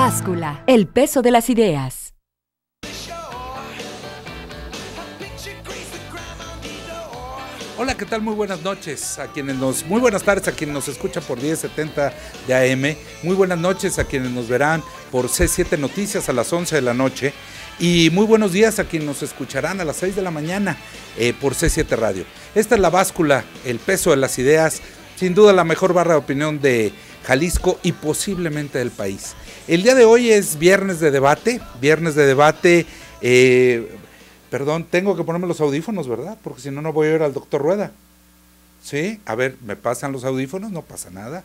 Báscula, el peso de las ideas. Hola, ¿qué tal? Muy buenas noches a quienes muy buenas tardes a quienes nos escuchan por 1070 de AM, muy buenas noches a quienes nos verán por C7 Noticias a las 11 de la noche y muy buenos días a quienes nos escucharán a las 6 de la mañana por C7 Radio. Esta es La Báscula, el peso de las ideas, sin duda la mejor barra de opinión de Jalisco y posiblemente del país. El día de hoy es viernes de debate, perdón, tengo que ponerme los audífonos, ¿verdad? Porque si no, no voy a ir al doctor Rueda. ¿Sí? A ver, ¿me pasan los audífonos? No pasa nada.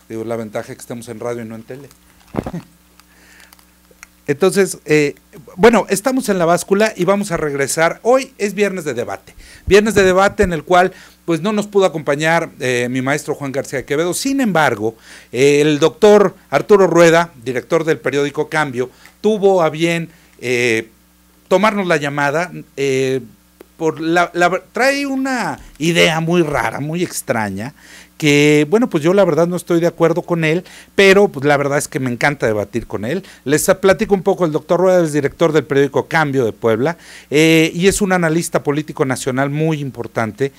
Digo, la ventaja es que estamos en radio y no en tele. Entonces, bueno, estamos en La Báscula y vamos a regresar. Hoy es viernes de debate en el cual pues no nos pudo acompañar mi maestro Juan García de Quevedo. Sin embargo, el doctor Arturo Rueda, director del periódico Cambio, tuvo a bien tomarnos la llamada, trae una idea muy rara, muy extraña, que bueno, pues yo la verdad no estoy de acuerdo con él, pero pues la verdad es que me encanta debatir con él. Les platico un poco, el doctor Rueda es director del periódico Cambio de Puebla, y es un analista político nacional muy importante,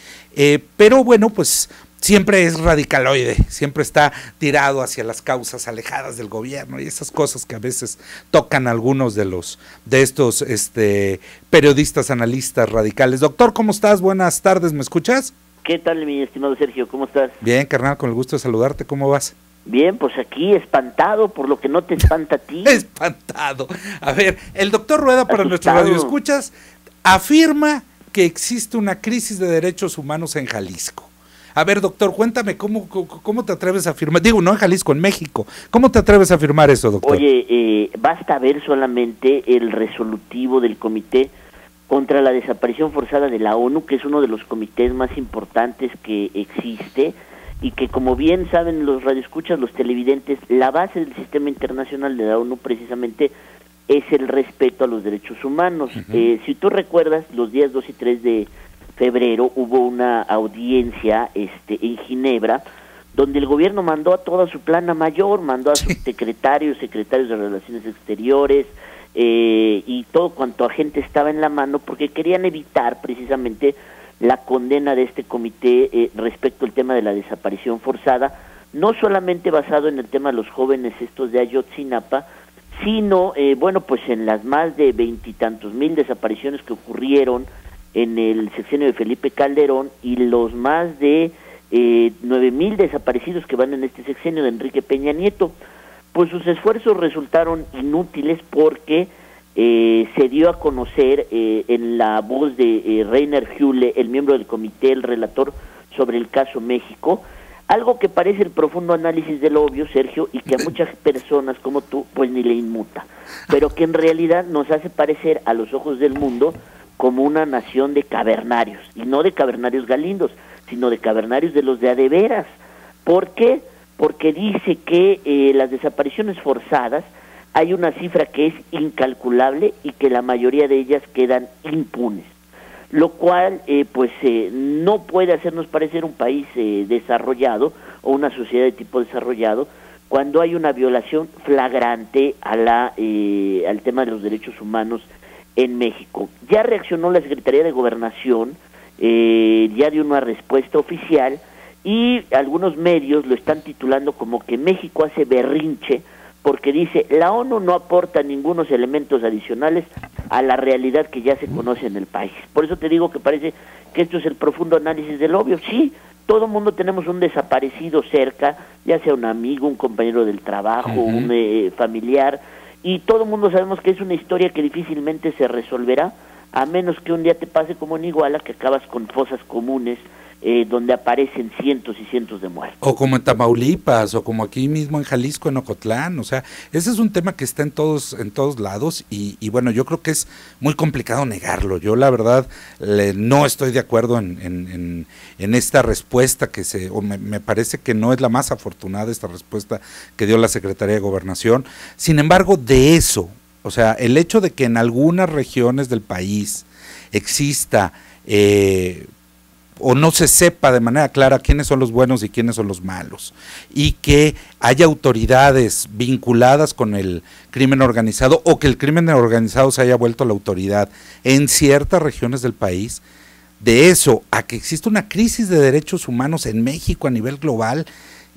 pero bueno, pues siempre es radicaloide, siempre está tirado hacia las causas alejadas del gobierno y esas cosas que a veces tocan algunos de estos periodistas, analistas radicales. Doctor, ¿cómo estás? Buenas tardes, ¿me escuchas? ¿Qué tal, mi estimado Sergio? ¿Cómo estás? Bien, carnal, con el gusto de saludarte, ¿cómo vas? Bien, pues aquí espantado por lo que no te espanta a ti. Espantado. A ver, el doctor Rueda, para nuestros radioescuchas, afirma que existe una crisis de derechos humanos en Jalisco. A ver, doctor, cuéntame, ¿cómo te atreves a afirmar? Digo, no en Jalisco, en México. ¿Cómo te atreves a afirmar eso, doctor? Oye, basta ver solamente el resolutivo del Comité contra la Desaparición Forzada de la ONU, que es uno de los comités más importantes que existe, y que, como bien saben los radioescuchas, los televidentes, la base del sistema internacional de la ONU precisamente es el respeto a los derechos humanos. Si tú recuerdas, los días 2 y 3 de febrero hubo una audiencia en Ginebra, donde el gobierno mandó a toda su plana mayor, mandó a sus secretarios de Relaciones Exteriores, y todo cuanto agente estaba en la mano, porque querían evitar precisamente la condena de este comité respecto al tema de la desaparición forzada, no solamente basado en el tema de los jóvenes estos de Ayotzinapa, sino, bueno, pues en las más de 20 y tantos mil desapariciones que ocurrieron en el sexenio de Felipe Calderón y los más de 9,000 desaparecidos que van en este sexenio de Enrique Peña Nieto. Pues sus esfuerzos resultaron inútiles porque se dio a conocer en la voz de Reiner Hule, el miembro del comité, el relator sobre el caso México, algo que parece el profundo análisis del obvio, Sergio, y que a muchas personas como tú pues ni le inmuta, pero que en realidad nos hace parecer a los ojos del mundo como una nación de cavernarios, y no de cavernarios galindos, sino de cavernarios de los de a de veras. ¿Por qué? Porque dice que las desapariciones forzadas hay una cifra que es incalculable y que la mayoría de ellas quedan impunes, lo cual no puede hacernos parecer un país desarrollado o una sociedad de tipo desarrollado cuando hay una violación flagrante al tema de los derechos humanos en México. Ya reaccionó la Secretaría de Gobernación, ya dio una respuesta oficial, y algunos medios lo están titulando como que México hace berrinche porque dice, la ONU no aporta ningunos elementos adicionales a la realidad que ya se conoce en el país. Por eso te digo que parece que esto es el profundo análisis del obvio. Sí, todo mundo tenemos un desaparecido cerca, ya sea un amigo, un compañero del trabajo, un familiar, y todo el mundo sabemos que es una historia que difícilmente se resolverá, a menos que un día te pase como en Iguala, que acabas con fosas comunes, donde aparecen cientos y cientos de muertos. O como en Tamaulipas, o como aquí mismo en Jalisco, en Ocotlán. O sea, ese es un tema que está en todos lados, y bueno, yo creo que es muy complicado negarlo. Yo la verdad no estoy de acuerdo en esta respuesta me parece que no es la más afortunada esta respuesta que dio la Secretaría de Gobernación. Sin embargo, de eso, o sea, el hecho de que en algunas regiones del país exista o no se sepa de manera clara quiénes son los buenos y quiénes son los malos, y que haya autoridades vinculadas con el crimen organizado o que el crimen organizado se haya vuelto la autoridad en ciertas regiones del país. De eso a que existe una crisis de derechos humanos en México a nivel global,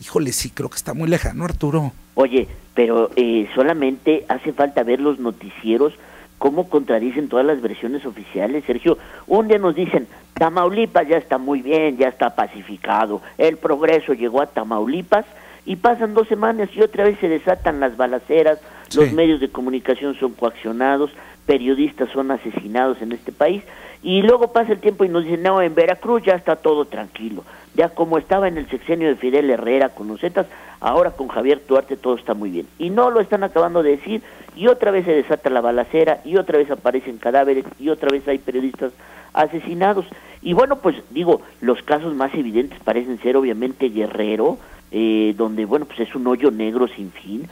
híjole, sí, creo que está muy lejano, Arturo. Oye, pero solamente hace falta ver los noticieros cómo contradicen todas las versiones oficiales, Sergio. Un día nos dicen, Tamaulipas ya está muy bien, ya está pacificado, el progreso llegó a Tamaulipas, y pasan 2 semanas y otra vez se desatan las balaceras, sí. Los medios de comunicación son coaccionados, periodistas son asesinados en este país, y luego pasa el tiempo y nos dicen, no, en Veracruz ya está todo tranquilo, ya como estaba en el sexenio de Fidel Herrera con los Zetas, ahora con Javier Duarte todo está muy bien. Y no lo están acabando de decir, y otra vez se desata la balacera, y otra vez aparecen cadáveres, y otra vez hay periodistas asesinados. Y bueno, pues digo, los casos más evidentes parecen ser obviamente Guerrero, donde bueno, pues es un hoyo negro sin fin,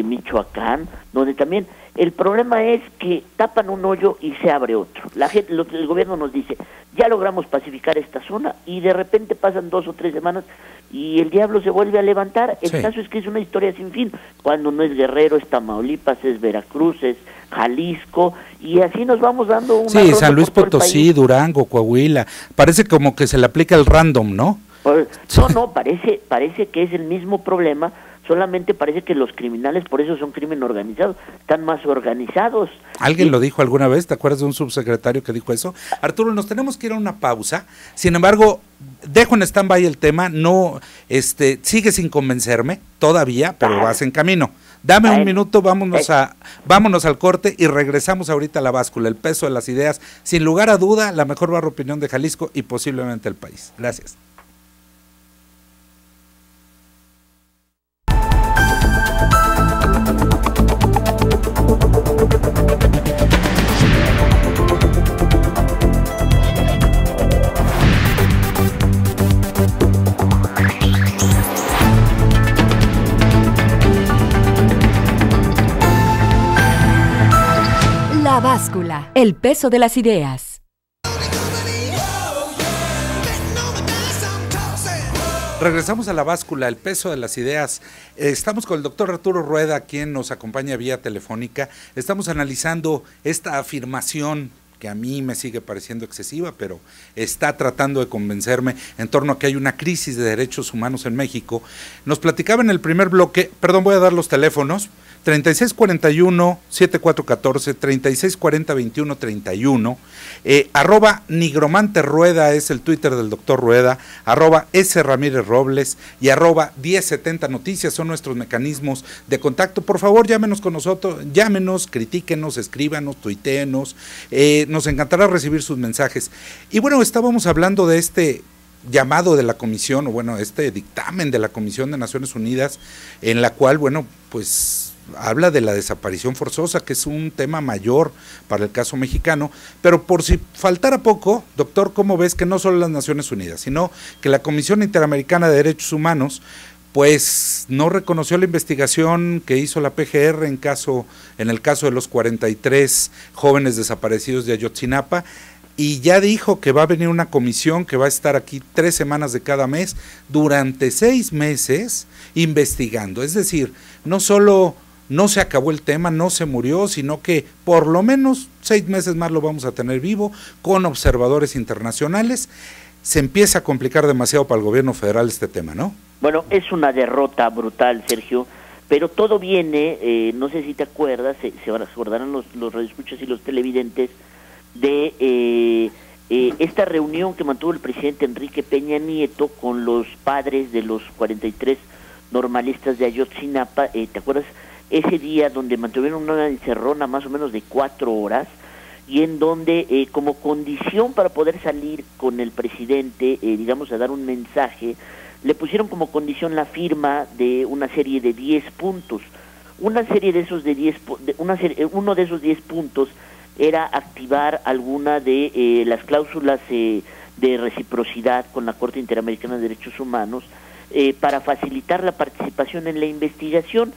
Michoacán, donde también el problema es que tapan un hoyo y se abre otro. La gente, el gobierno nos dice, ya logramos pacificar esta zona, y de repente pasan 2 o 3 semanas y el diablo se vuelve a levantar. El sí. caso es que es una historia sin fin, cuando no es Guerrero, es Tamaulipas, es Veracruz, es Jalisco, y así nos vamos dando una sí, San Luis Potosí, Durango, Coahuila, parece como que se le aplica el random, ¿no? No, parece que es el mismo problema, solamente parece que los criminales, por eso son crimen organizado, están más organizados. ¿Alguien lo dijo alguna vez? ¿Te acuerdas de un subsecretario que dijo eso? Arturo, nos tenemos que ir a una pausa, sin embargo, dejo en stand-by el tema, no, sigue sin convencerme todavía, pero vas en camino. Dame un minuto, vámonos al corte y regresamos ahorita a La Báscula, el peso de las ideas, sin lugar a duda, la mejor barra opinión de Jalisco y posiblemente el país. Gracias. La Báscula, el peso de las ideas. Regresamos a La Báscula, el peso de las ideas. Estamos con el doctor Arturo Rueda, quien nos acompaña vía telefónica. Estamos analizando esta afirmación que a mí me sigue pareciendo excesiva, pero está tratando de convencerme en torno a que hay una crisis de derechos humanos en México. Nos platicaba en el primer bloque, perdón, voy a dar los teléfonos, 3641-7414, 3640-2131, arroba Nigromante Rueda es el Twitter del doctor Rueda, arroba S. Ramírez Robles y arroba 1070 Noticias son nuestros mecanismos de contacto. Por favor, llámenos con nosotros, llámenos, critíquenos, escríbanos, tuitéenos, nos encantará recibir sus mensajes. Y bueno, estábamos hablando de este llamado de la comisión, o bueno, este dictamen de la Comisión de Naciones Unidas, en la cual, bueno, pues habla de la desaparición forzosa, que es un tema mayor para el caso mexicano, pero por si faltara poco, doctor, ¿cómo ves que no solo las Naciones Unidas, sino que la Comisión Interamericana de Derechos Humanos, pues no reconoció la investigación que hizo la PGR en el caso de los 43 jóvenes desaparecidos de Ayotzinapa, y ya dijo que va a venir una comisión que va a estar aquí 3 semanas de cada mes, durante 6 meses, investigando? Es decir, no solo no se acabó el tema, no se murió, sino que por lo menos 6 meses más lo vamos a tener vivo, con observadores internacionales. Se empieza a complicar demasiado para el gobierno federal este tema, ¿no? Bueno, es una derrota brutal, Sergio, pero todo viene, no sé si te acuerdas, se acordarán los radioescuchas y los televidentes, de esta reunión que mantuvo el presidente Enrique Peña Nieto con los padres de los 43 normalistas de Ayotzinapa. ¿Te acuerdas? Ese día donde mantuvieron una encerrona más o menos de 4 horas, y en donde como condición para poder salir con el presidente, digamos, a dar un mensaje, le pusieron como condición la firma de una serie de 10 puntos. Una serie de esos uno de esos 10 puntos era activar alguna de las cláusulas de reciprocidad con la Corte Interamericana de Derechos Humanos para facilitar la participación en la investigación.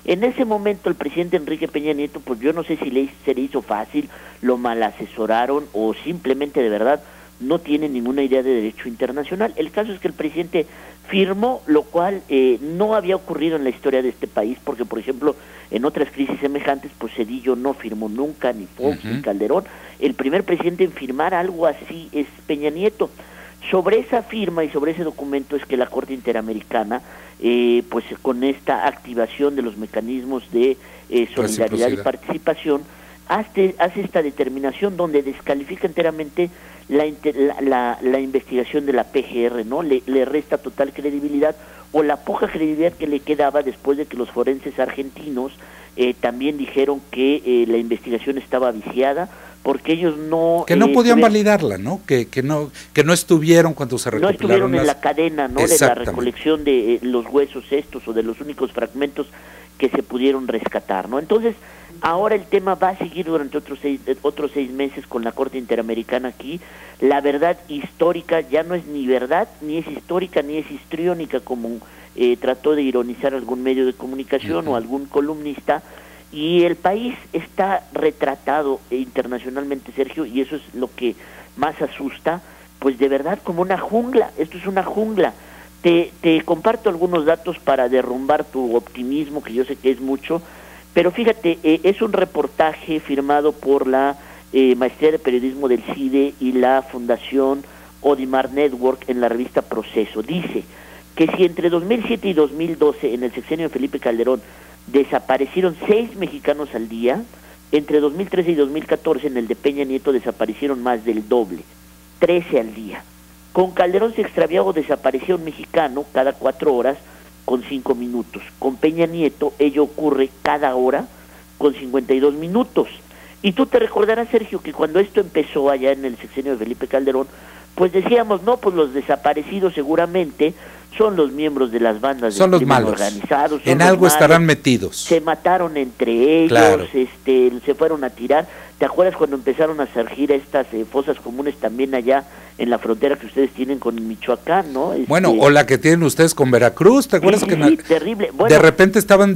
En ese momento el presidente Enrique Peña Nieto, pues yo no sé si se le hizo fácil, lo mal asesoraron o simplemente de verdad no tiene ninguna idea de derecho internacional. El caso es que el presidente firmó, lo cual no había ocurrido en la historia de este país, porque por ejemplo en otras crisis semejantes pues Zedillo no firmó nunca, ni Fox, ni Calderón. El primer presidente en firmar algo así es Peña Nieto. Sobre esa firma y sobre ese documento es que la Corte Interamericana, pues con esta activación de los mecanismos de solidaridad y participación, hace esta determinación donde descalifica enteramente la investigación de la PGR, ¿no? Le resta total credibilidad, o la poca credibilidad que le quedaba después de que los forenses argentinos también dijeron que la investigación estaba viciada, porque ellos no... Que no podían validarla, ¿no? Que no estuvieron cuando se recopilaron. No estuvieron en la cadena, ¿no? De la recolección de los huesos estos, o de los únicos fragmentos que se pudieron rescatar, ¿no? Entonces, ahora el tema va a seguir durante otros seis meses con la Corte Interamericana aquí. La verdad histórica ya no es ni verdad, ni es histórica, ni es histriónica, como trató de ironizar algún medio de comunicación o algún columnista. Y el país está retratado internacionalmente, Sergio, y eso es lo que más asusta, pues de verdad como una jungla. Esto es una jungla. Te comparto algunos datos para derrumbar tu optimismo, que yo sé que es mucho, pero fíjate, es un reportaje firmado por la Maestría de Periodismo del CIDE y la Fundación Odimar Network en la revista Proceso. Dice que si entre 2007 y 2012, en el sexenio de Felipe Calderón, desaparecieron 6 mexicanos al día, entre 2013 y 2014 en el de Peña Nieto desaparecieron más del doble, 13 al día. Con Calderón se extraviaba o desaparecía un mexicano cada 4 horas con 5 minutos. Con Peña Nieto ello ocurre cada hora con 52 minutos. Y tú te recordarás, Sergio, que cuando esto empezó allá en el sexenio de Felipe Calderón, pues decíamos, no, pues los desaparecidos seguramente son los miembros de las bandas son de los malos, organizados. en algo estarán metidos. Se mataron entre ellos, claro. Se fueron a tirar. ¿Te acuerdas cuando empezaron a surgir estas fosas comunes también allá en la frontera que ustedes tienen con Michoacán, ¿no? Bueno, o la que tienen ustedes con Veracruz, ¿te acuerdas que terrible. Bueno, de repente estaban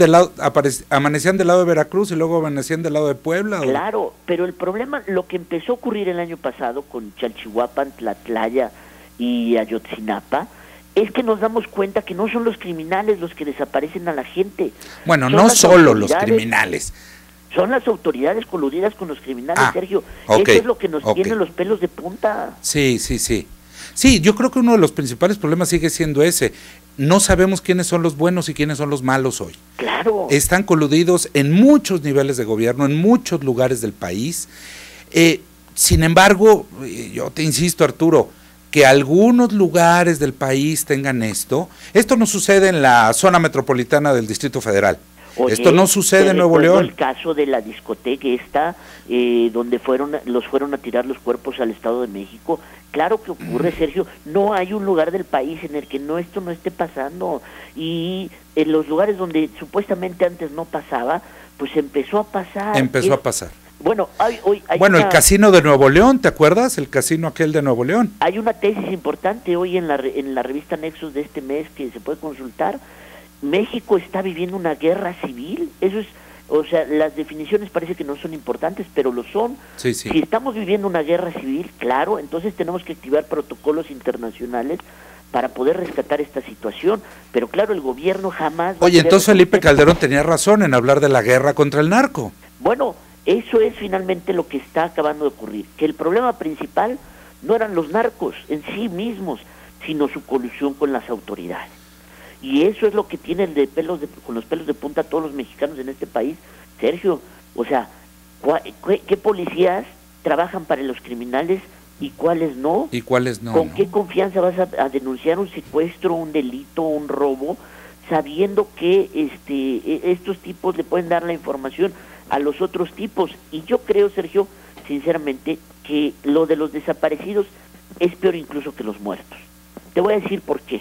amanecían del lado de Veracruz y luego amanecían del lado de Puebla? Claro, pero el problema, lo que empezó a ocurrir el año pasado con Chalchihuapan, Tlatlaya y Ayotzinapa, es que nos damos cuenta que no son los criminales los que desaparecen a la gente. Bueno, no solo los criminales. Son las autoridades coludidas con los criminales, Sergio. Okay, eso es lo que nos tiene los pelos de punta. Sí. Sí, yo creo que uno de los principales problemas sigue siendo ese. No sabemos quiénes son los buenos y quiénes son los malos hoy. Claro. Están coludidos en muchos niveles de gobierno, en muchos lugares del país. Sin embargo, yo te insisto, Arturo, que algunos lugares del país tengan esto no sucede en la zona metropolitana del Distrito Federal. Oye, esto no sucede en Nuevo León. El caso de la discoteca donde los fueron a tirar los cuerpos al Estado de México. Claro que ocurre, Sergio. No hay un lugar del país en el que esto no esté pasando. Y en los lugares donde supuestamente antes no pasaba, pues empezó a pasar. A pasar. Bueno, el casino de Nuevo León, ¿te acuerdas? El casino aquel de Nuevo León. Hay una tesis importante hoy en la revista Nexos de este mes que se puede consultar. México está viviendo una guerra civil. Eso es, o sea, las definiciones parece que no son importantes, pero lo son. Sí. Si estamos viviendo una guerra civil, claro, entonces tenemos que activar protocolos internacionales para poder rescatar esta situación. Pero claro, el gobierno jamás... Oye, entonces Felipe Calderón tenía razón en hablar de la guerra contra el narco. Bueno, eso es finalmente lo que está acabando de ocurrir, que el problema principal no eran los narcos en sí mismos, sino su colusión con las autoridades. Y eso es lo que tienen con los pelos de punta todos los mexicanos en este país, Sergio. O sea, ¿qué policías trabajan para los criminales y cuáles no? ¿Y cuáles no? ¿Con qué confianza vas a denunciar un secuestro, un delito, un robo, sabiendo que estos tipos le pueden dar la información a los otros tipos? Y yo creo, Sergio, sinceramente, que lo de los desaparecidos es peor incluso que los muertos. Te voy a decir por qué.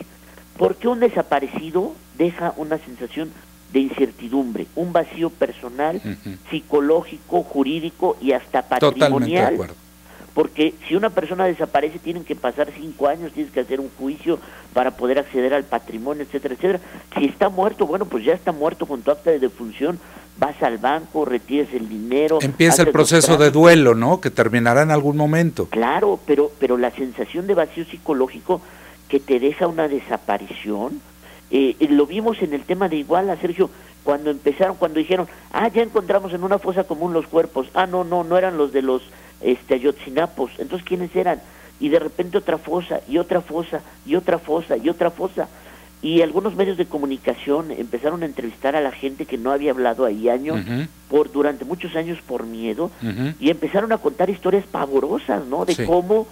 Porque un desaparecido deja una sensación de incertidumbre, un vacío personal, psicológico, jurídico y hasta patrimonial. Totalmente de acuerdo. Porque si una persona desaparece tienen que pasar 5 años, tienes que hacer un juicio para poder acceder al patrimonio, etcétera, etcétera. Si está muerto, bueno, pues ya está muerto con tu acta de defunción, vas al banco, retiras el dinero. Empieza el proceso de duelo, ¿no? Que terminará en algún momento. Claro, pero la sensación de vacío psicológico que te deja una desaparición, lo vimos en el tema de Iguala, Sergio, cuando dijeron, ya encontramos en una fosa común los cuerpos, no eran los de los Ayotzinapos, entonces ¿quiénes eran? Y de repente otra fosa, y otra fosa, y otra fosa, y otra fosa. Y algunos medios de comunicación empezaron a entrevistar a la gente que no había hablado ahí durante muchos años por miedo, y empezaron a contar historias pavorosas, ¿no? De cómo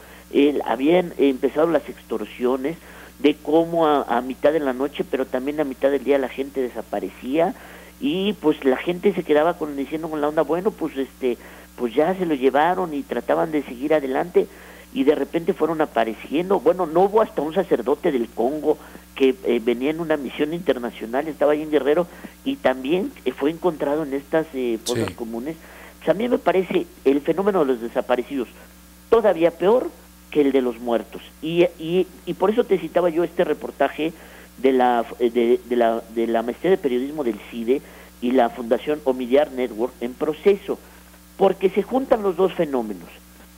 habían empezado las extorsiones, de cómo a mitad de la noche, pero también a mitad del día la gente desaparecía, y pues la gente se quedaba diciendo con la onda, bueno, pues pues ya se lo llevaron, y trataban de seguir adelante, y de repente fueron apareciendo. Bueno, no hubo hasta un sacerdote del Congo que venía en una misión internacional, estaba ahí en Guerrero, y también fue encontrado en estas fosas comunes. Pues a mí me parece el fenómeno de los desaparecidos todavía peor que el de los muertos, y por eso te citaba yo este reportaje de la Maestría de Periodismo del CIDE y la Fundación Omidyar Network en Proceso, porque se juntan los dos fenómenos.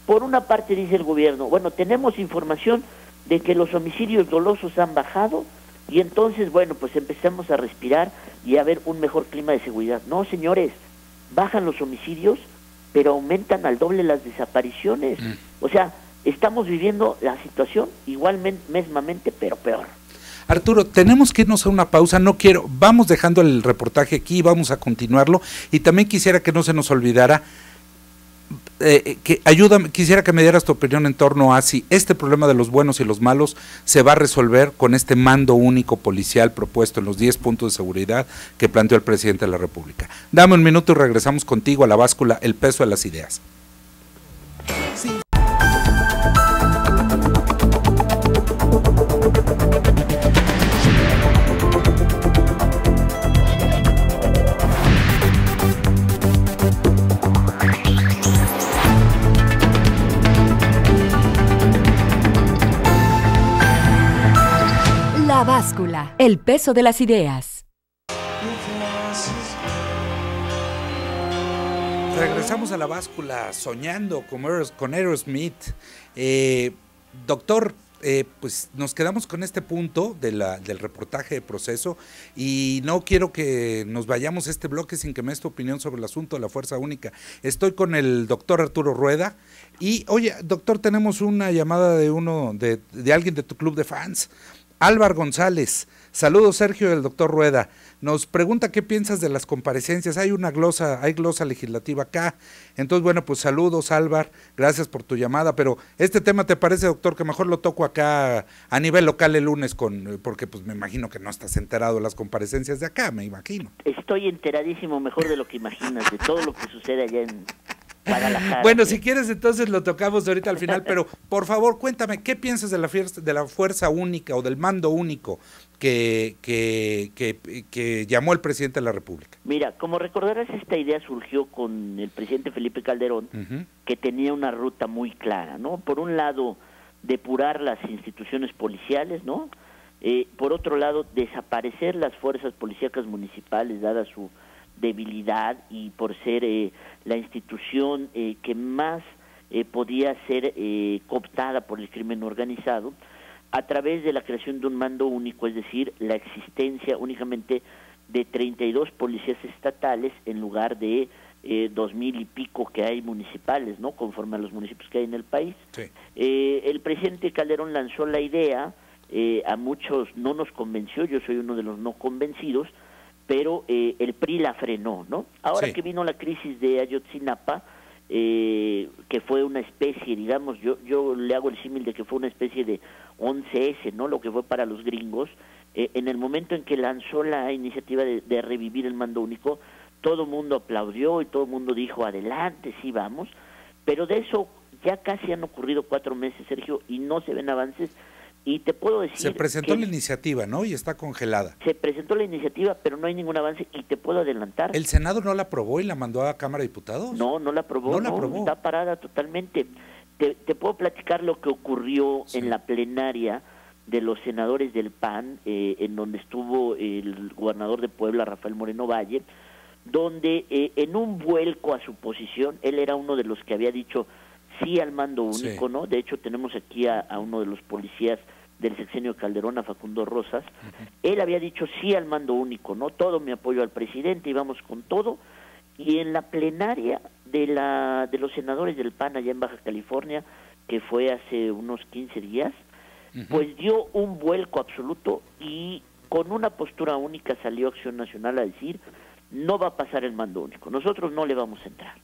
Por una parte dice el gobierno, bueno, tenemos información de que los homicidios dolosos han bajado, y entonces, bueno, pues empezamos a respirar y a ver un mejor clima de seguridad. No, señores, bajan los homicidios, pero aumentan al doble las desapariciones. O sea, estamos viviendo la situación igualmente, mesmamente, pero peor. Arturo, tenemos que irnos a una pausa, vamos dejando el reportaje aquí, vamos a continuarlo, y también quisiera que no se nos olvidara, quisiera que me dieras tu opinión en torno a si este problema de los buenos y los malos se va a resolver con este mando único policial propuesto en los 10 puntos de seguridad que planteó el presidente de la República. Dame un minuto y regresamos contigo a La Báscula, el peso de las ideas. Sí. La Báscula, el peso de las ideas. Regresamos a La Báscula, soñando con Aerosmith. Doctor, pues nos quedamos con este punto del reportaje de Proceso, y no quiero que nos vayamos a este bloque sin que me des tu opinión sobre el asunto de la Fuerza Única. Estoy con el doctor Arturo Rueda, y oye, doctor, tenemos una llamada de alguien de tu club de fans, Álvaro González. Saludos, Sergio, del doctor Rueda. Nos pregunta qué piensas de las comparecencias. Hay glosa legislativa acá. Entonces, bueno, pues saludos, Álvaro. Gracias por tu llamada. Pero este tema, ¿te parece, doctor, que mejor lo toco acá a nivel local el lunes? Porque pues me imagino que no estás enterado de las comparecencias de acá, me imagino. Estoy enteradísimo, mejor de lo que imaginas, de todo lo que sucede allá en Guadalajara. Bueno, si quieres, entonces lo tocamos ahorita al final, pero por favor, cuéntame, ¿qué piensas de la Fuerza Única o del mando único que llamó el presidente de la República? Mira, como recordarás, esta idea surgió con el presidente Felipe Calderón, que tenía una ruta muy clara, ¿no? Por un lado, depurar las instituciones policiales, ¿no? Por otro lado, desaparecer las fuerzas policíacas municipales, dada su debilidad y por ser la institución que más podía ser cooptada por el crimen organizado, a través de la creación de un mando único, es decir, la existencia únicamente de 32 policías estatales en lugar de 2,000 y pico que hay municipales, ¿no? Conforme a los municipios que hay en el país. Sí. El presidente Calderón lanzó la idea, a muchos no nos convenció, yo soy uno de los no convencidos, pero el PRI la frenó, ¿no? Ahora que vino la crisis de Ayotzinapa, que fue una especie, digamos, yo le hago el símil de que fue una especie de 11S, ¿no? Lo que fue para los gringos, en el momento en que lanzó la iniciativa de revivir el mando único, todo el mundo aplaudió y todo el mundo dijo, adelante, sí, vamos, pero de eso ya casi han ocurrido 4 meses, Sergio, y no se ven avances. Y te puedo decir... Se presentó la iniciativa, ¿no? Y está congelada. Se presentó la iniciativa, pero no hay ningún avance, y te puedo adelantar... ¿El Senado no la aprobó y la mandó a Cámara de Diputados? No la aprobó, está parada totalmente. Te puedo platicar lo que ocurrió en la plenaria de los senadores del PAN, en donde estuvo el gobernador de Puebla, Rafael Moreno Valle, donde en un vuelco a su posición, él era uno de los que había dicho sí al mando único, sí, ¿no? De hecho, tenemos aquí a uno de los policías del sexenio Calderón, a Facundo Rosas. Él había dicho sí al mando único, ¿no? Todo mi apoyo al presidente y vamos con todo. Y en la plenaria de los senadores del PAN allá en Baja California, que fue hace unos 15 días, pues dio un vuelco absoluto y con una postura única salió Acción Nacional a decir: no va a pasar el mando único, nosotros no le vamos a entrar.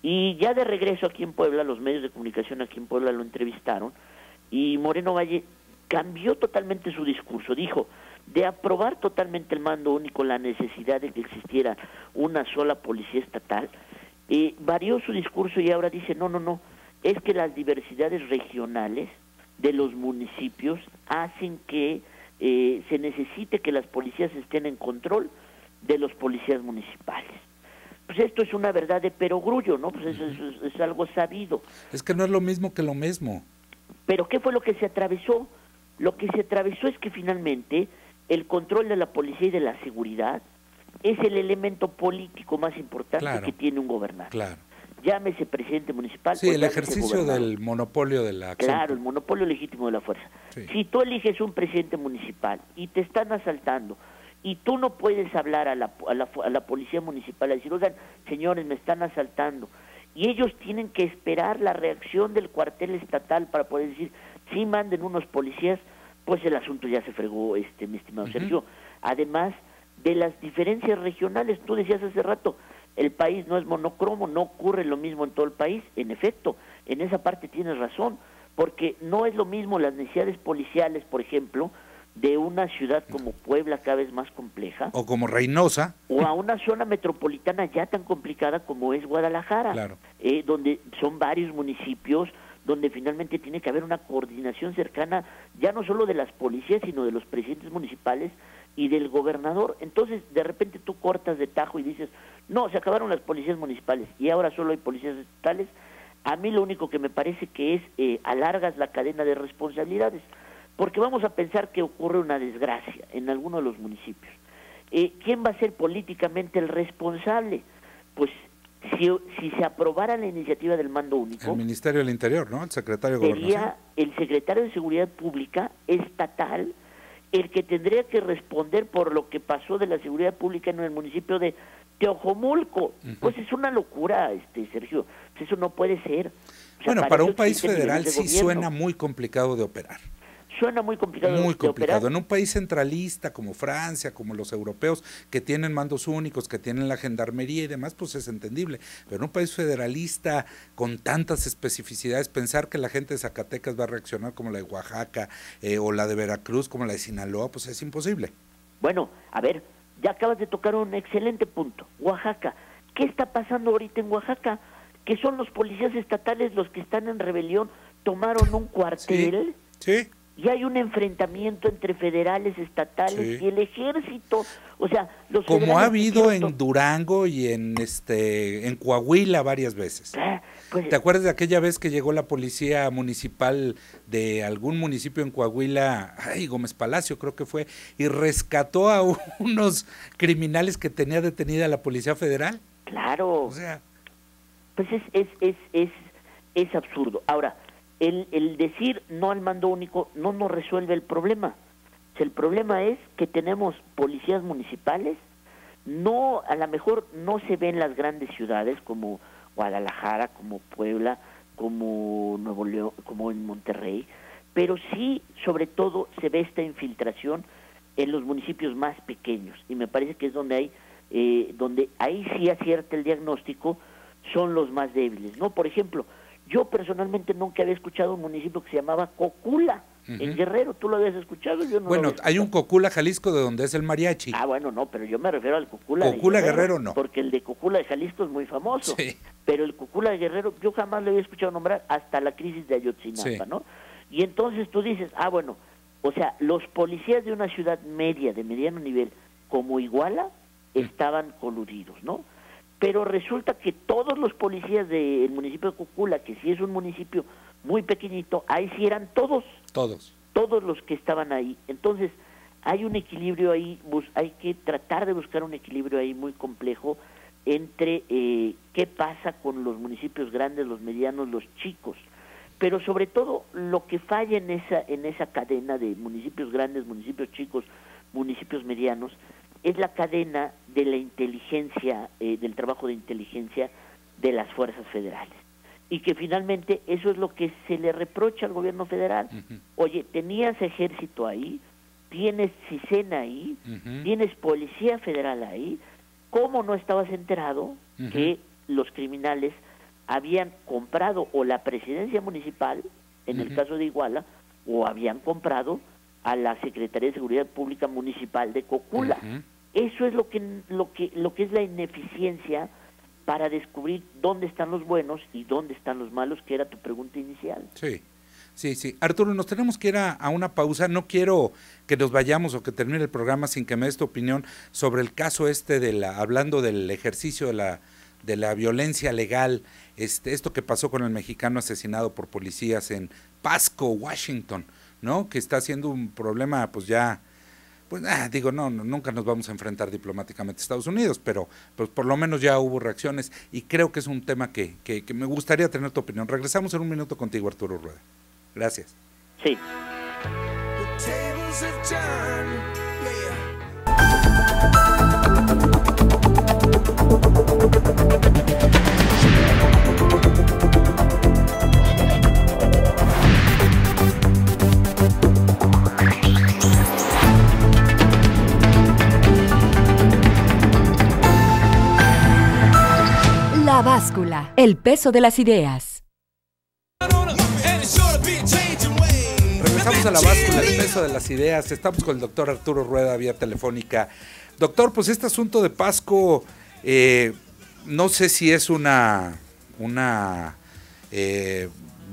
Y ya de regreso aquí en Puebla, los medios de comunicación aquí en Puebla lo entrevistaron, y Moreno Valle cambió totalmente su discurso. Dijo, de aprobar totalmente el mando único, la necesidad de que existiera una sola policía estatal, varió su discurso y ahora dice, no, es que las diversidades regionales de los municipios hacen que se necesite que las policías estén en control de los policías municipales. Pues esto es una verdad de perogrullo, ¿no? Pues es algo sabido. Es que no es lo mismo que lo mismo. Pero ¿qué fue lo que se atravesó? Lo que se atravesó es que finalmente el control de la policía y de la seguridad es el elemento político más importante que tiene un gobernante. Claro. Llámese presidente municipal. Sí, el ejercicio del monopolio de la acción. Claro, el monopolio legítimo de la fuerza. Sí. Si tú eliges un presidente municipal y te están asaltando y tú no puedes hablar a la policía municipal a decir, oigan, señores, me están asaltando, y ellos tienen que esperar la reacción del cuartel estatal para poder decir, sí, manden unos policías, pues el asunto ya se fregó, mi estimado Sergio. Además de las diferencias regionales, tú decías hace rato, el país no es monocromo, no ocurre lo mismo en todo el país. En efecto, en esa parte tienes razón, porque no es lo mismo las necesidades policiales, por ejemplo, de una ciudad como Puebla, cada vez más compleja, o como Reynosa, o a una zona metropolitana ya tan complicada como es Guadalajara, claro, donde son varios municipios, donde finalmente tiene que haber una coordinación cercana, ya no solo de las policías, sino de los presidentes municipales y del gobernador. Entonces, de repente tú cortas de tajo y dices, no, se acabaron las policías municipales y ahora solo hay policías estatales. A mí lo único que me parece que es alargas la cadena de responsabilidades, porque vamos a pensar que ocurre una desgracia en alguno de los municipios. ¿Quién va a ser políticamente el responsable? Pues si se aprobara la iniciativa del mando único, el Ministerio del Interior, ¿no? El secretario de Gobernación. Sería el secretario de Seguridad Pública estatal el que tendría que responder por lo que pasó de la seguridad pública en el municipio de Teojomulco. Pues es una locura, Sergio. Pues eso no puede ser. O sea, bueno, para un país federal sí suena muy complicado de operar. Suena muy complicado muy de complicado. operar. En un país centralista como Francia, como los europeos, que tienen mandos únicos, que tienen la gendarmería y demás, pues es entendible. Pero en un país federalista con tantas especificidades, pensar que la gente de Zacatecas va a reaccionar como la de Oaxaca o la de Veracruz, como la de Sinaloa, pues es imposible. Bueno, a ver, ya acabas de tocar un excelente punto. Oaxaca. ¿Qué está pasando ahorita en Oaxaca? Que son los policías estatales los que están en rebelión, tomaron un cuartel. Sí. Y hay un enfrentamiento entre federales, estatales y el ejército. O sea, los como ha habido en Durango y en Coahuila varias veces. Pues, ¿te acuerdas de aquella vez que llegó la policía municipal de algún municipio en Coahuila, Gómez Palacio creo que fue, y rescató a unos criminales que tenía detenida la Policía Federal? Claro. O sea, pues es absurdo. Ahora, el decir no al mando único no nos resuelve el problema. O sea, el problema es que tenemos policías municipales, no, a lo mejor no se ven las grandes ciudades como Guadalajara, como Puebla, como Nuevo León, como en Monterrey, pero sí, sobre todo, se ve esta infiltración en los municipios más pequeños, y me parece que es donde ahí sí acierta el diagnóstico, son los más débiles, ¿no? Por ejemplo, yo personalmente nunca había escuchado un municipio que se llamaba Cocula, en Guerrero. ¿Tú lo habías escuchado? Yo no. Bueno, hay un Cocula, Jalisco, de donde es el mariachi. Ah, bueno, no, pero yo me refiero al Cocula de Guerrero no. Porque el de Cocula de Jalisco es muy famoso. Sí. Pero el Cocula de Guerrero yo jamás lo había escuchado nombrar hasta la crisis de Ayotzinapa, ¿no? Y entonces tú dices, bueno, o sea, los policías de una ciudad media, de mediano nivel, como Iguala, estaban coludidos, ¿no? Pero resulta que todos los policías del municipio de Cocula, que sí es un municipio muy pequeñito, ahí sí eran todos los que estaban ahí. Entonces, hay un equilibrio ahí, hay que tratar de buscar un equilibrio ahí muy complejo entre qué pasa con los municipios grandes, los medianos, los chicos, pero sobre todo lo que falla en esa cadena de municipios grandes, municipios chicos, municipios medianos, es la cadena de la inteligencia, del trabajo de inteligencia de las fuerzas federales. Y que finalmente eso es lo que se le reprocha al gobierno federal. Oye, tenías ejército ahí, tienes CISEN ahí, tienes policía federal ahí, ¿cómo no estabas enterado que los criminales habían comprado o la presidencia municipal, en el caso de Iguala, o habían comprado a la Secretaría de Seguridad Pública Municipal de Cocula? Eso es lo que es la ineficiencia para descubrir dónde están los buenos y dónde están los malos, que era tu pregunta inicial. Sí. Arturo, nos tenemos que ir a una pausa. No quiero que nos vayamos o que termine el programa sin que me des tu opinión sobre el caso hablando del ejercicio de la violencia legal, esto que pasó con el mexicano asesinado por policías en Pasco, Washington, ¿no? Que está siendo un problema, pues ya... Pues nunca nos vamos a enfrentar diplomáticamente a Estados Unidos, pero pues por lo menos ya hubo reacciones y creo que es un tema que me gustaría tener tu opinión. Regresamos en un minuto contigo, Arturo Rueda. Gracias. Sí. La báscula, el peso de las ideas. Regresamos a la báscula, el peso de las ideas. Estamos con el doctor Arturo Rueda vía telefónica. Doctor, pues este asunto de Pasco, no sé si es una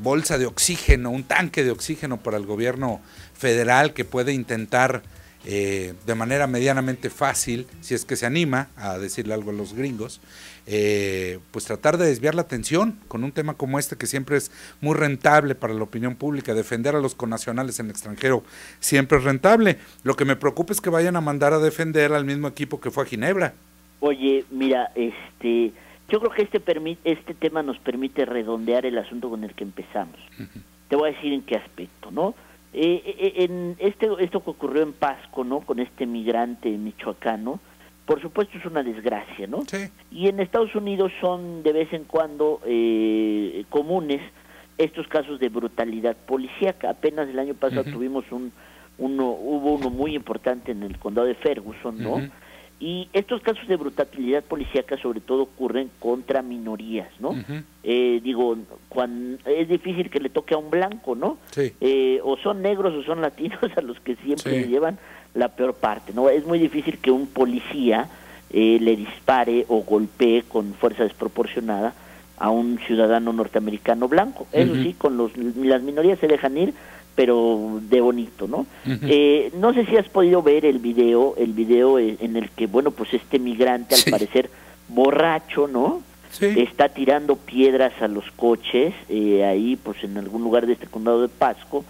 bolsa de oxígeno, un tanque de oxígeno para el gobierno federal que puede intentar de manera medianamente fácil, si es que se anima a decirle algo a los gringos, pues tratar de desviar la atención con un tema como este que siempre es muy rentable para la opinión pública. Defender a los connacionales en el extranjero siempre es rentable. Lo que me preocupa es que vayan a mandar a defender al mismo equipo que fue a Ginebra. Oye, mira, yo creo que este tema nos permite redondear el asunto con el que empezamos. Te voy a decir en qué aspecto, ¿no? Esto que ocurrió en Pasco, ¿no? Con este migrante michoacano, por supuesto es una desgracia, ¿no? Sí. Y en Estados Unidos son de vez en cuando comunes estos casos de brutalidad policíaca. Apenas el año pasado tuvimos hubo uno muy importante en el condado de Ferguson, ¿no? Y estos casos de brutalidad policíaca sobre todo ocurren contra minorías, ¿no? Es difícil que le toque a un blanco, ¿no? Sí. O son negros o son latinos a los que siempre llevan la peor parte, ¿no? Es muy difícil que un policía le dispare o golpee con fuerza desproporcionada a un ciudadano norteamericano blanco. Eso sí, con las minorías se dejan ir, pero de bonito, ¿no? No sé si has podido ver el video en el que, bueno, pues este migrante, al parecer borracho, ¿no? Sí. Está tirando piedras a los coches, ahí, pues en algún lugar de este condado de Pasco.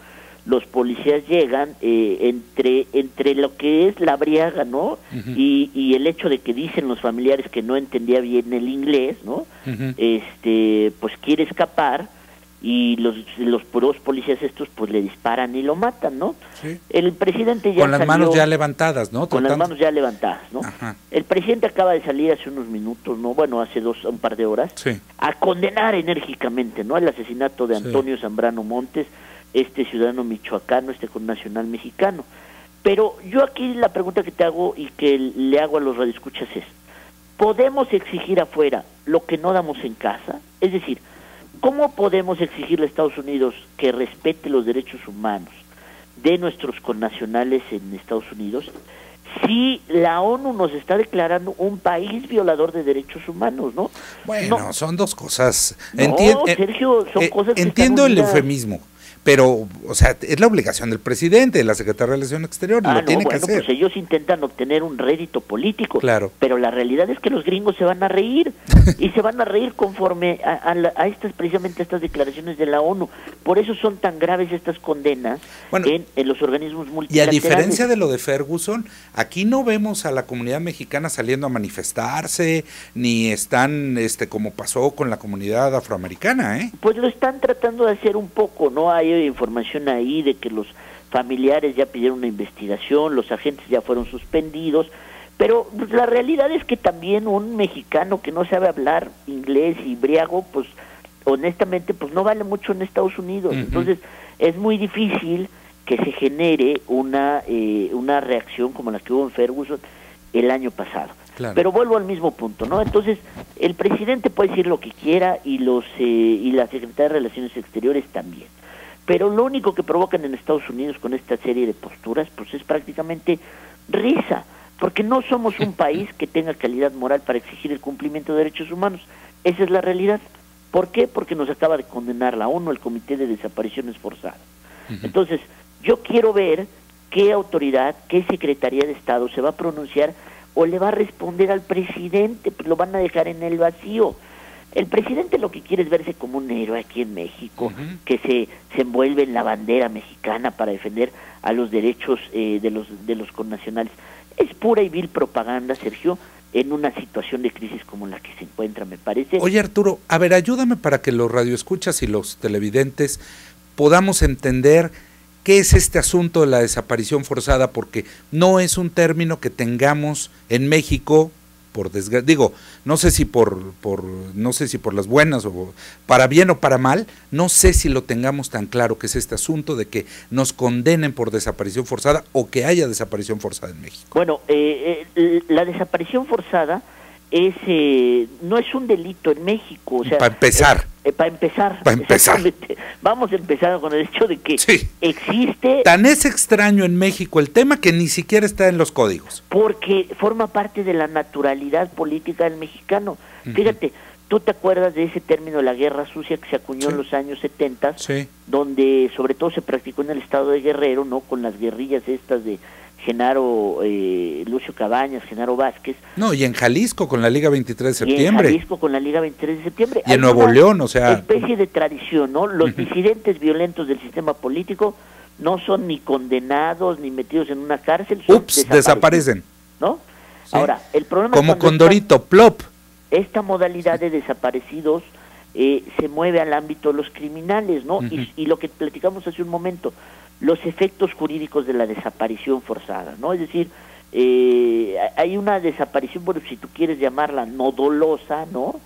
Los policías llegan entre lo que es la briaga, ¿no? Y el hecho de que dicen los familiares que no entendía bien el inglés, ¿no? Pues quiere escapar, y los puros policías estos pues le disparan y lo matan, ¿no? Sí. El presidente ya con las manos ya levantadas, ¿no? Con las manos ya levantadas, ¿no? Ajá. El presidente acaba de salir hace unos minutos, ¿no? Bueno, hace un par de horas, a condenar enérgicamente, ¿no? El asesinato de Antonio Zambrano Montes, este ciudadano michoacano, connacional mexicano. Pero yo aquí la pregunta que te hago y que le hago a los radioescuchas es: ¿podemos exigir afuera lo que no damos en casa? Es decir, ¿cómo podemos exigirle a Estados Unidos que respete los derechos humanos de nuestros connacionales en Estados Unidos si la ONU nos está declarando un país violador de derechos humanos, ¿no? Bueno, son dos cosas. Sergio, son cosas que entiendo el eufemismo, pero, o sea, es la obligación del presidente, de la Secretaría de Relaciones Exteriores, lo tiene que hacer. Pues ellos intentan obtener un rédito político, claro, pero la realidad es que los gringos se van a reír, y se van a reír conforme a estas, precisamente estas declaraciones de la ONU. Por eso son tan graves estas condenas en los organismos multilaterales. Y a diferencia de lo de Ferguson, aquí no vemos a la comunidad mexicana saliendo a manifestarse, ni están, como pasó con la comunidad afroamericana, ¿eh? Pues lo están tratando de hacer un poco, ¿no? Hay información ahí de que los familiares ya pidieron una investigación, los agentes ya fueron suspendidos, pero pues, la realidad es que también un mexicano que no sabe hablar inglés y briago, pues honestamente pues no vale mucho en Estados Unidos. Entonces es muy difícil que se genere una reacción como la que hubo en Ferguson el año pasado. Claro. Pero vuelvo al mismo punto, ¿no? Entonces, el presidente puede decir lo que quiera y la Secretaría de Relaciones Exteriores también. Pero lo único que provocan en Estados Unidos con esta serie de posturas, pues es prácticamente risa, porque no somos un país que tenga calidad moral para exigir el cumplimiento de derechos humanos. Esa es la realidad. ¿Por qué? Porque nos acaba de condenar la ONU, el Comité de Desapariciones Forzadas. Entonces, yo quiero ver qué autoridad, qué Secretaría de Estado se va a pronunciar o le va a responder al presidente, pues lo van a dejar en el vacío. El presidente lo que quiere es verse como un héroe aquí en México, que se envuelve en la bandera mexicana para defender a los derechos de los connacionales. Es pura y vil propaganda, Sergio, en una situación de crisis como la que se encuentra, me parece. Oye, Arturo, a ver, ayúdame para que los radioescuchas y los televidentes podamos entender ¿qué es este asunto de la desaparición forzada? Porque no es un término que tengamos en México, por desgracia, digo, no sé si por las buenas o para bien o para mal, no sé si lo tengamos tan claro que es este asunto de que nos condenen por desaparición forzada o que haya desaparición forzada en México. Bueno, la desaparición forzada no es un delito en México, o sea, para empezar. Para empezar. Vamos a empezar con el hecho de que existe. Tan es extraño en México el tema que ni siquiera está en los códigos. Porque forma parte de la naturalidad política del mexicano. Fíjate, tú te acuerdas de ese término, la guerra sucia, que se acuñó en los años 70, donde sobre todo se practicó en el estado de Guerrero, ¿no? Con las guerrillas estas de Genaro, Lucio Cabañas, Genaro Vázquez. No, y en Jalisco con la Liga 23 de septiembre. Y en Jalisco con la Liga 23 de septiembre. Y en Nuevo León, o sea. Especie de tradición, ¿no? Los disidentes violentos del sistema político no son ni condenados ni metidos en una cárcel. Desaparecen. ¿No? Sí. Ahora, el problema como es Condorito, plop. Esta modalidad de desaparecidos se mueve al ámbito de los criminales, ¿no? Y lo que platicamos hace un momento, los efectos jurídicos de la desaparición forzada, ¿no? Es decir, hay una desaparición, bueno, si tú quieres llamarla no dolosa, ¿no?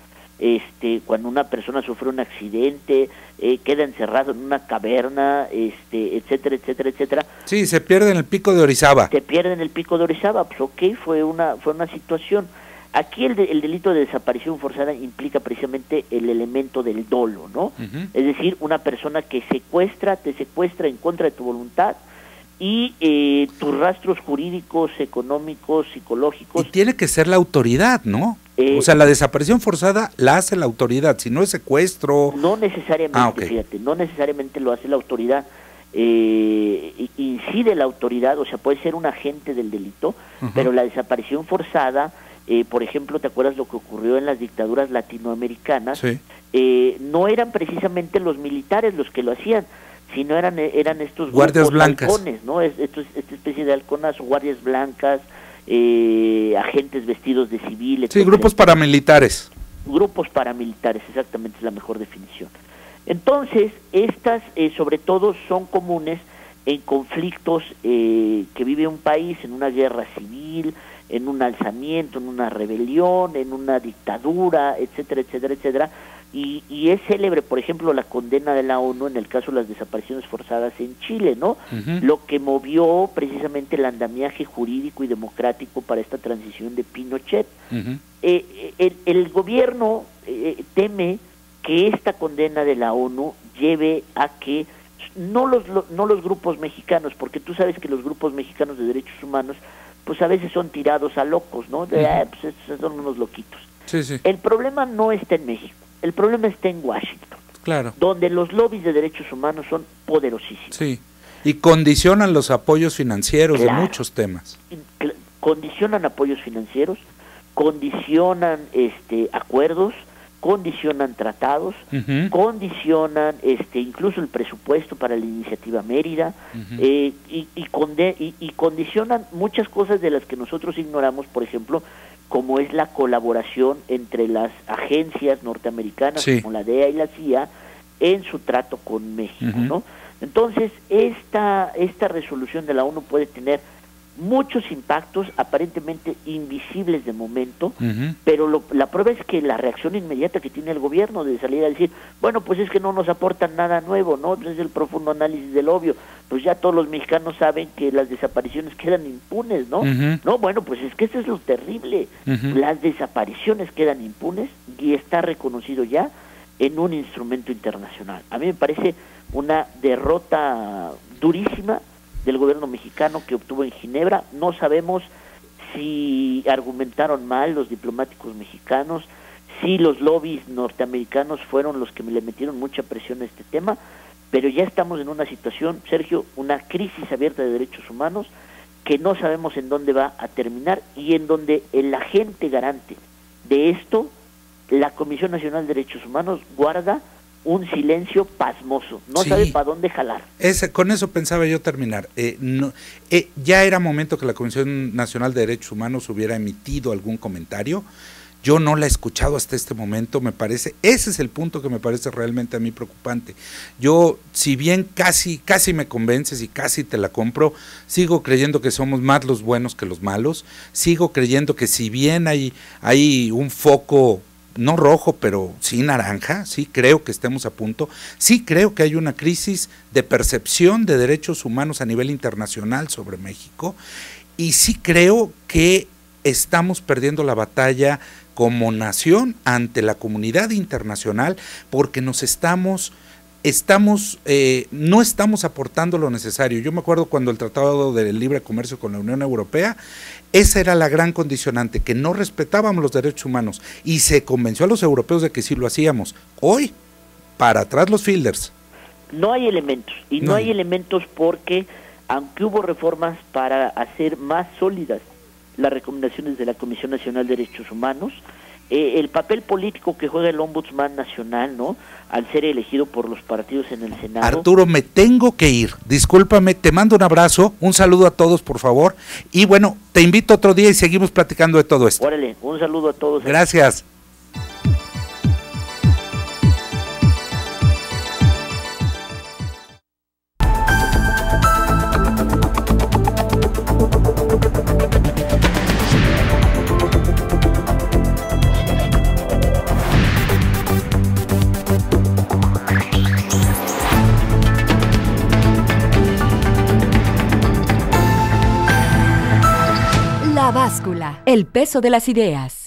Cuando una persona sufre un accidente, queda encerrado en una caverna, etcétera, etcétera, etcétera. Sí, se pierde en el Pico de Orizaba. Se pierde en el Pico de Orizaba, pues ok, fue una situación. Aquí el delito de desaparición forzada implica precisamente el elemento del dolo, ¿no? Es decir, una persona que te secuestra en contra de tu voluntad y tus rastros jurídicos, económicos, psicológicos. Y tiene que ser la autoridad, ¿no? O sea, la desaparición forzada la hace la autoridad, si no es secuestro. No necesariamente, fíjate, no necesariamente lo hace la autoridad. Incide la autoridad, o sea, puede ser un agente del delito, pero la desaparición forzada, por ejemplo, ¿te acuerdas lo que ocurrió en las dictaduras latinoamericanas? No eran precisamente los militares los que lo hacían, sino eran estos guardias blancas, halcones, ¿no? Esta especie de halconas o guardias blancas, agentes vestidos de civil, etcétera. Sí, grupos paramilitares. Grupos paramilitares, exactamente es la mejor definición. Entonces, estas sobre todo son comunes en conflictos que vive un país, en una guerra civil, en un alzamiento, en una rebelión, en una dictadura, etcétera, etcétera, etcétera. Y es célebre, por ejemplo, la condena de la ONU en el caso de las desapariciones forzadas en Chile, ¿no? Lo que movió precisamente el andamiaje jurídico y democrático para esta transición de Pinochet. El gobierno teme que esta condena de la ONU lleve a que no los grupos mexicanos, porque tú sabes que los grupos mexicanos de derechos humanos pues a veces son tirados a locos, ¿no? Pues estos son unos loquitos. Sí. El problema no está en México, el problema está en Washington. Claro. donde los lobbies de derechos humanos son poderosísimos. Sí. Y condicionan los apoyos financieros de muchos temas. Condicionan apoyos financieros, condicionan acuerdos, condicionan tratados, condicionan incluso el presupuesto para la iniciativa Mérida, y condicionan muchas cosas de las que nosotros ignoramos, por ejemplo, como es la colaboración entre las agencias norteamericanas, como la DEA y la CIA, en su trato con México, ¿no? Entonces, esta resolución de la ONU puede tener muchos impactos aparentemente invisibles de momento, pero la prueba es que la reacción inmediata que tiene el gobierno de salir a decir, bueno, pues es que no nos aportan nada nuevo, ¿no? Es el profundo análisis del obvio, pues ya todos los mexicanos saben que las desapariciones quedan impunes, ¿no? No, bueno, pues es que eso es lo terrible, las desapariciones quedan impunes y está reconocido ya en un instrumento internacional. A mí me parece una derrota durísima del gobierno mexicano que obtuvo en Ginebra. No sabemos si argumentaron mal los diplomáticos mexicanos, si los lobbies norteamericanos fueron los que le metieron mucha presión a este tema, pero ya estamos en una situación, Sergio, una crisis abierta de derechos humanos que no sabemos en dónde va a terminar y en donde el agente garante de esto, la Comisión Nacional de Derechos Humanos, guarda un silencio pasmoso, no sabe para dónde jalar. Con eso pensaba yo terminar. Ya era momento que la Comisión Nacional de Derechos Humanos hubiera emitido algún comentario. Yo no la he escuchado hasta este momento, me parece, ese es el punto que me parece realmente a mí preocupante. Yo, si bien casi me convences y casi te la compro, sigo creyendo que somos más los buenos que los malos, sigo creyendo que si bien hay un foco no rojo, pero sí naranja, sí creo que estemos a punto, sí creo que hay una crisis de percepción de derechos humanos a nivel internacional sobre México, y sí creo que estamos perdiendo la batalla como nación ante la comunidad internacional, porque no estamos aportando lo necesario. Yo me acuerdo cuando el Tratado de Libre Comercio con la Unión Europea, esa era la gran condicionante, que no respetábamos los derechos humanos, y se convenció a los europeos de que sí lo hacíamos. Hoy, para atrás los fielders. No hay elementos, y no hay elementos porque, aunque hubo reformas para hacer más sólidas las recomendaciones de la Comisión Nacional de Derechos Humanos, el papel político que juega el Ombudsman Nacional, ¿no?, al ser elegido por los partidos en el Senado. Arturo, me tengo que ir, discúlpame, te mando un abrazo, un saludo a todos, por favor, y bueno, te invito otro día y seguimos platicando de todo esto. Órale, un saludo a todos. Gracias. La báscula, el peso de las ideas.